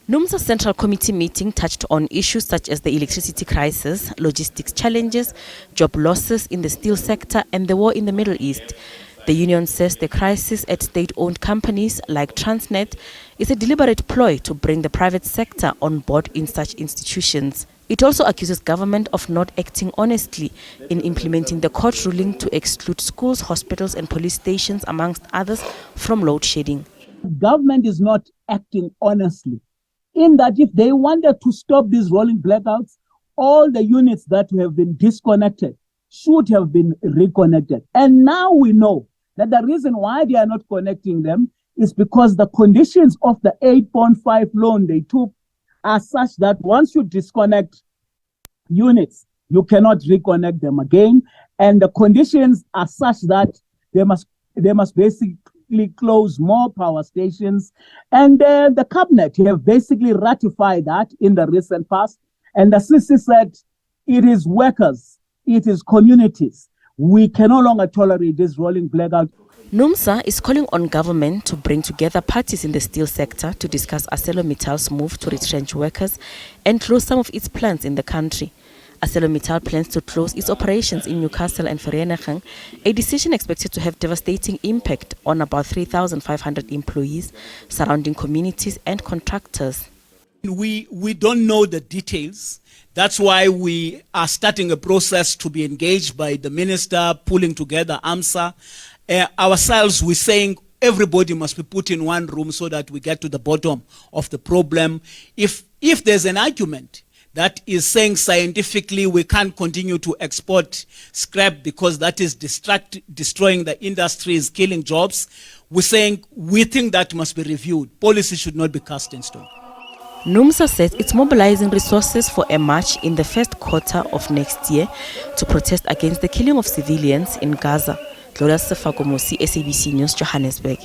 NUMSA Central Committee meeting touched on issues such as the electricity crisis, logistics challenges, job losses in the steel sector and the war in the Middle East. The union says the crisis at state-owned companies like Transnet is a deliberate ploy to bring the private sector on board in such institutions. It also accuses government of not acting honestly in implementing the court ruling to exclude schools, hospitals and police stations, amongst others, from load shedding. Government is not acting honestly, in that if they wanted to stop these rolling blackouts, all the units that have been disconnected should have been reconnected. And now we know that the reason why they are not connecting them is because the conditions of the 8.5 loan they took are such that once you disconnect units, you cannot reconnect them again. And the conditions are such that they must basically close more power stations. And the cabinet have basically ratified that in the recent past. And the CC said it is workers, it is communities. We can no longer tolerate this rolling blackout. NUMSA is calling on government to bring together parties in the steel sector to discuss ArcelorMittal's move to retrench workers and close some of its plants in the country. ArcelorMittal plans to close its operations in Newcastle and Vereeniging, a decision expected to have devastating impact on about 3,500 employees, surrounding communities and contractors. We don't know the details. That's why we are starting a process to be engaged by the minister, pulling together NUMSA. Ourselves, we're saying everybody must be put in one room so that we get to the bottom of the problem. If there's an argument that is saying scientifically we can't continue to export scrap because that is destroying the industry, is killing jobs, we're saying we think that must be reviewed. Policy should not be cast in stone. NUMSA says it's mobilizing resources for a march in the first quarter of next year to protest against the killing of civilians in Gaza. Gloria Sefakomosi, SABC News, Johannesburg.